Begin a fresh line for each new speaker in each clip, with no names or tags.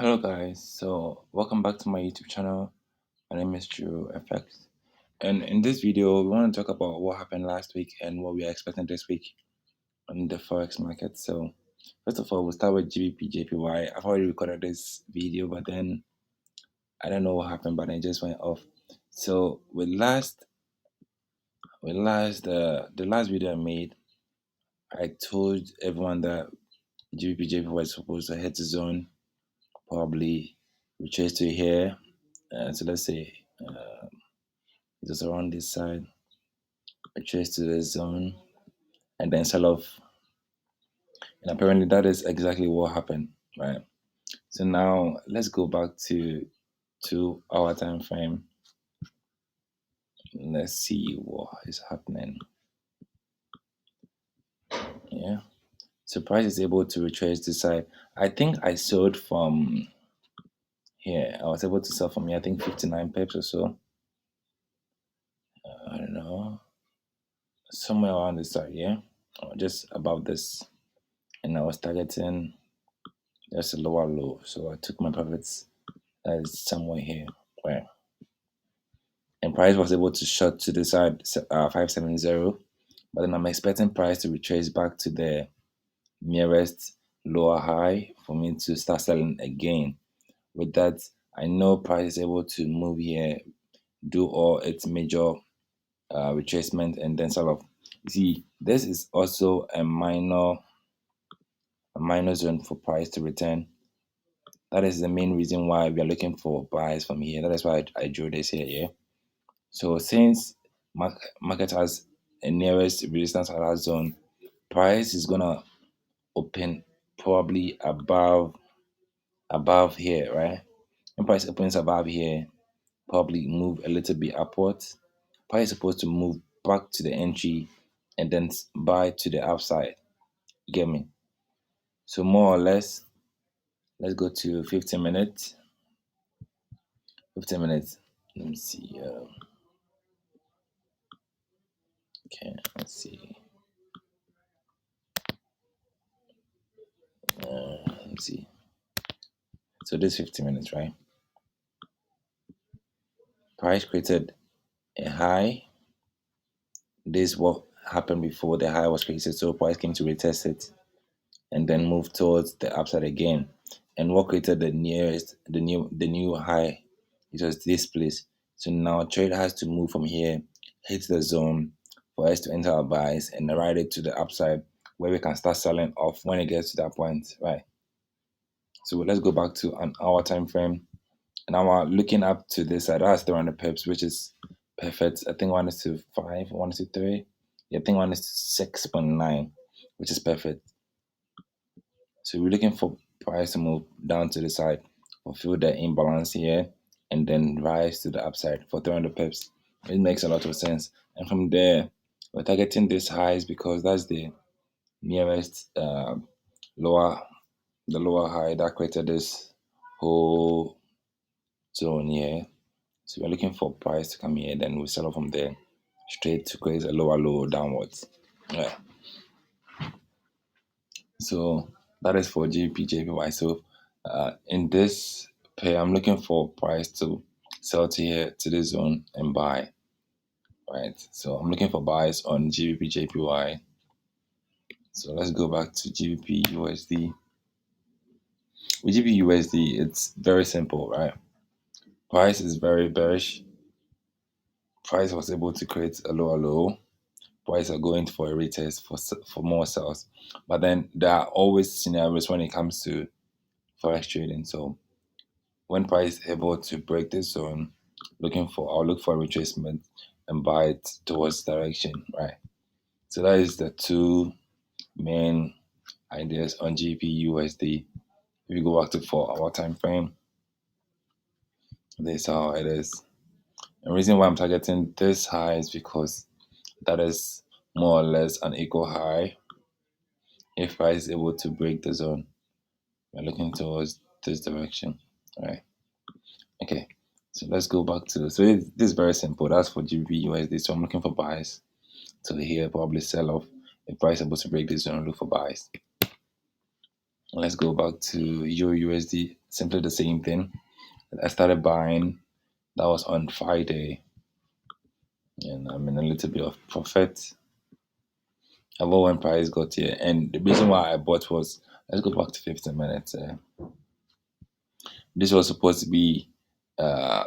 Hello guys, so welcome back to my YouTube channel. My name is Drew FX, and in this video we want to talk about what happened last week and what we are expecting this week on the Forex market. So first of all, we'll start with GBP JPY. I've already recorded this video, but then I don't know what happened, but it just went off. So the last video I made, I told everyone that GBP JPY is supposed to hit the zone, probably retrace to here. So let's say just around this side, retrace to the zone, and then sell off. And apparently that is exactly what happened, right? So now let's go back to 2 hour time frame. Let's see what is happening. Yeah. So price is able to retrace this side. I think I sold from here. I was able to sell from here, I think 59 pips or so. I don't know. Somewhere around this side, yeah. Or just above this. And I was targeting just a lower low. So I took my profits as somewhere here. Where and price was able to short to the side 570, but then I'm expecting price to retrace back to the nearest lower high for me to start selling again. With that, I know price is able to move here, do all its major retracement, and then sell off. See, this is also a minor zone for price to return. That is the main reason why we are looking for buys from here. That is why I drew this here. Yeah. So since market has a nearest resistance at that zone, price is gonna open probably above here, right? When price opens above here, probably move a little bit upwards. Price is supposed to move back to the entry and then buy to the upside. You get me? So more or less, let's go to 15 minutes. 15 minutes. Let me see. Okay, let's see. Let me see. So this 15 minutes, right? Price created a high. This is what happened before the high was created. So price came to retest it and then move towards the upside again. And what created the new high? It was this place. So now trade has to move from here, hit the zone for us to enter our buys and ride it to the upside where we can start selling off when it gets to that point, right? So let's go back to an hour time frame. And now looking up to this side, that's 300 pips, which is perfect. I think 1:5, 1:3. Yeah, I think 1:6.9, which is perfect. So we're looking for price to move down to the side, fulfill the imbalance here, and then rise to the upside for 300 pips. It makes a lot of sense. And from there, we're targeting this highs because that's the nearest lower, the lower high that created this whole zone here. So we're looking for price to come here, then we sell off from there straight to create a lower low downwards. Yeah. So that is for GBP JPY. So in this pair, I'm looking for price to sell to here to this zone and buy. Right. So I'm looking for buys on GBP JPY. So let's go back to GBP USD. With GBP USD, it's very simple, right? Price is very bearish. Price was able to create a lower low. Price are going for a retest for more sales. But then there are always scenarios when it comes to forex trading. So when price is able to break this zone, I'll look for a retracement and buy it towards direction, right? So that is the two main ideas on GBP USD. If you go back to 4 hour time frame, this is how it is. The reason why I'm targeting this high is because that is more or less an equal high. If price is able to break the zone, we're looking towards this direction, right? Okay, so let's go back to this is very simple. That's for GBP USD. So I'm looking for buys. So here probably sell off. If price is able to break this zone, look for buys. Let's go back to Euro USD. Simply the same thing. I started buying. That was on Friday, and I'm in a little bit of profit. I bought when price got here, and the reason why I bought was, let's go back to 15 minutes. This was supposed to be uh,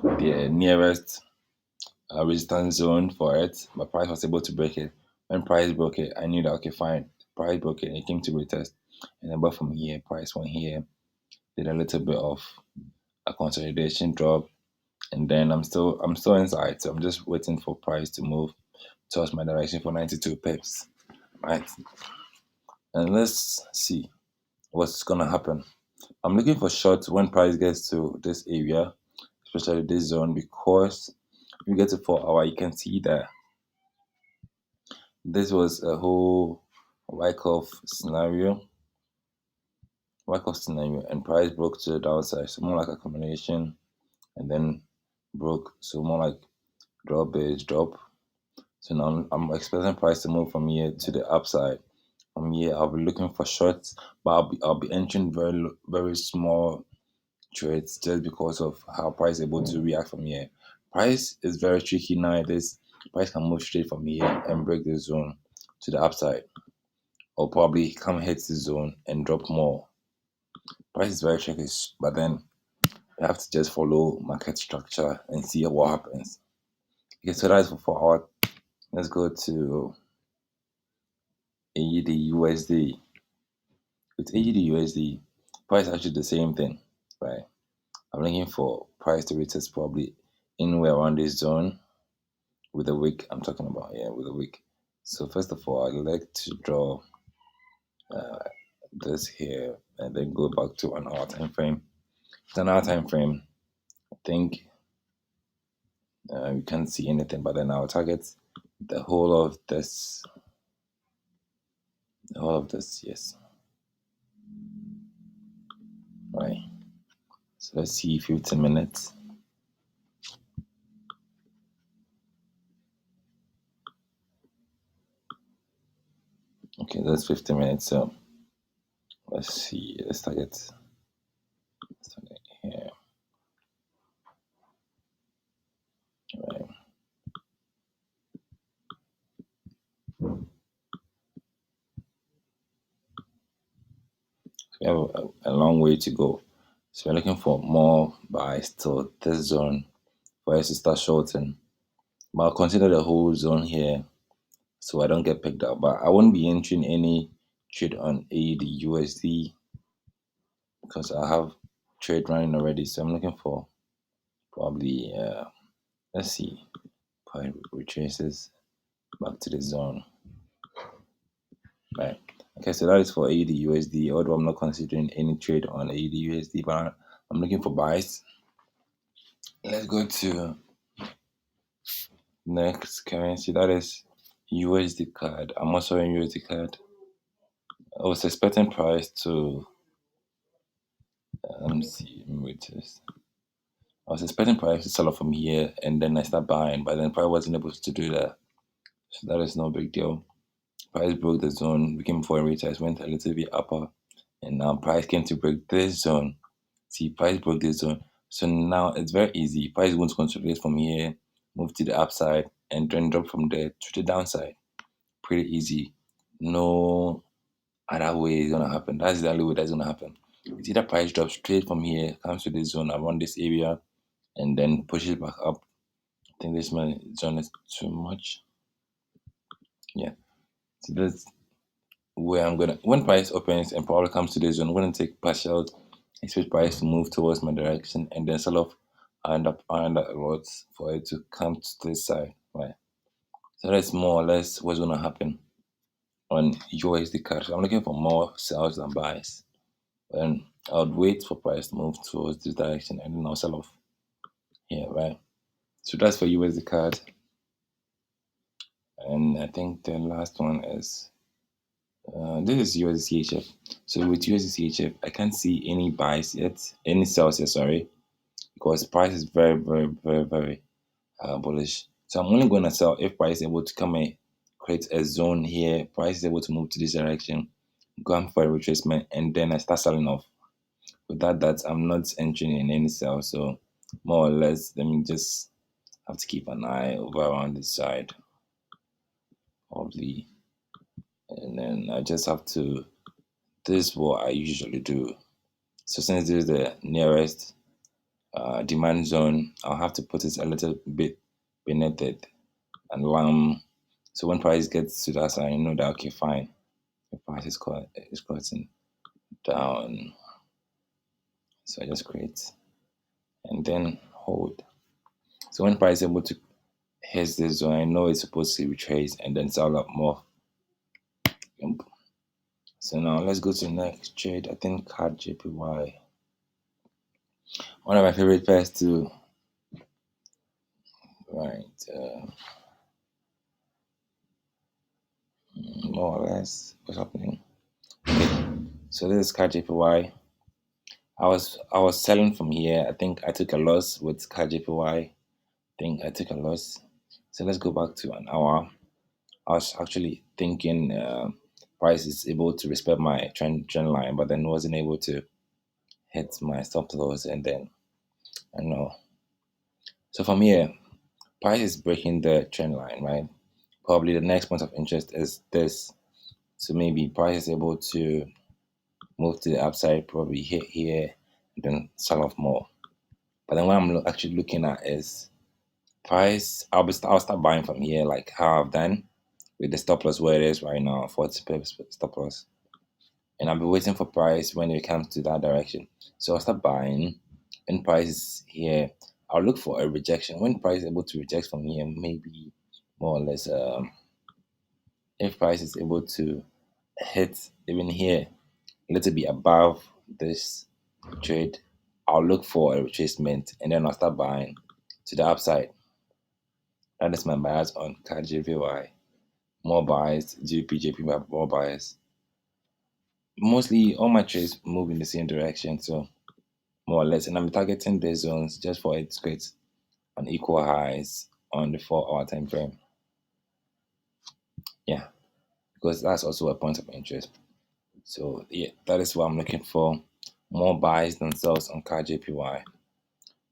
the nearest resistance zone for it, but price was able to break it. When price broke it, I knew that okay, fine. Price broke it, and it came to retest, and then but from here, price went here, did a little bit of a consolidation drop, and then I'm still inside, so I'm just waiting for price to move towards my direction for 92 pips, right? And let's see what's gonna happen. I'm looking for shorts when price gets to this area, especially this zone, because if you get to 4 hour, you can see that this was a whole Wyckoff scenario, and price broke to the downside, so more like accumulation, and then broke, so more like drop base drop. So now I'm expecting price to move from here to the upside. From here, I'll be looking for shorts, but I'll be entering very small trades just because of how price is able to react from here. Price is very tricky nowadays. Price can move straight from here and break the zone to the upside, or probably come hit the zone and drop more. Price is very tricky, but then you have to just follow market structure and see what happens. Okay, so that's for 4 hour. Let's go to AUD USD. With AUD USD, price is actually the same thing, right? I'm looking for price to retest probably anywhere around this zone with a wick. I'm talking about, yeah, with a wick. So first of all, I'd like to draw uh, this here and then go back to an hour time frame. It's an hour time frame. I think you can't see anything, but then I'll target the whole of this. The whole of this, yes, right. So let's see 15 minutes. Okay, that's 15 minutes. So let's see. Let's target here. Right. We have a long way to go. So we're looking for more buys till this zone for us to start shorting. But I'll consider the whole zone here so I don't get picked up. But I won't be entering any trade on AUD USD because I have trade running already. So I'm looking for probably let's see, point retraces back to the zone. Right. Okay, so that is for AUD USD. Although I'm not considering any trade on AUD USD, but I'm looking for buys. Let's go to next currency. That is USD card. I'm also in USD card. I was expecting price to let me see. Let me wait this. I was expecting price to sell off from here and then I start buying, but then price wasn't able to do that. So that is no big deal. Price broke the zone. We came for a retest, went a little bit upper, and now price came to break this zone. See, price broke this zone. So now it's very easy. Price wants to consolidate from here, move to the upside, and then drop from there to the downside. Pretty easy. No other way is gonna happen. That's the only way that's gonna happen. It's either price drops straight from here, comes to this zone around this area, and then pushes back up. I think this zone is too much. Yeah. So that's where I'm gonna, when price opens and probably comes to this zone, I'm gonna take partial, expect price to move towards my direction and then sell off and up and a lot for it to come to this side. Right. So that's more or less what's gonna happen on USD card. So I'm looking for more sells than buys. And I would wait for price to move towards this direction and then I'll sell off here, right? So that's for USD card. And I think the last one is this is USD CHF. So with USD CHF, I can't see any buys yet, any sells yet, sorry, because price is very bullish. So I'm only going to sell if price is able to come and create a zone here. Price is able to move to this direction, go for a retracement, and then I start selling off. Without that, I'm not entering in any sell. So more or less, let me just have to keep an eye over around this side, probably, and then I just have to. This is what I usually do. So since this is the nearest demand zone, I'll have to put it a little bit beneath it and so when price gets to that side, you know that okay, fine. The price is cutting down. So I just create and then hold. So when price is able to hit this zone, I know it's supposed to retrace and then sell up more. So now let's go to the next trade. I think card JPY. One of my favorite pairs too. Right. More or less. What's happening? So this is card JPY. I was selling from here. I think I took a loss with card JPY. I think I took a loss. So let's go back to an hour. I was actually thinking price is able to respect my trend line, but then wasn't able to hit my stop loss, and then I know. So from here, price is breaking the trend line, right? Probably the next point of interest is this. So maybe price is able to move to the upside, probably hit here, and then sell off more. But then what I'm actually looking at is price. I'll start buying from here, like how I've done with the stop loss where it is right now, 40 pips stop loss. And I'll be waiting for price when it comes to that direction. So I'll start buying. When price is here, I'll look for a rejection. When price is able to reject from here, maybe more or less, if price is able to hit even here a little bit above this trade, I'll look for a retracement and then I'll start buying to the upside. That is my bias on CAD JPY. More bias, GP, more bias. Mostly all my trades move in the same direction, so more or less. And I'm targeting these zones just for it to create an equal highs on the 4 hour time frame. Yeah, because that's also a point of interest. So yeah, that is what I'm looking for. More buys than sells on CAD JPY.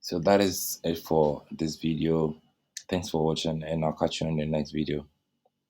So that is it for this video. Thanks for watching, and I'll catch you in the next video.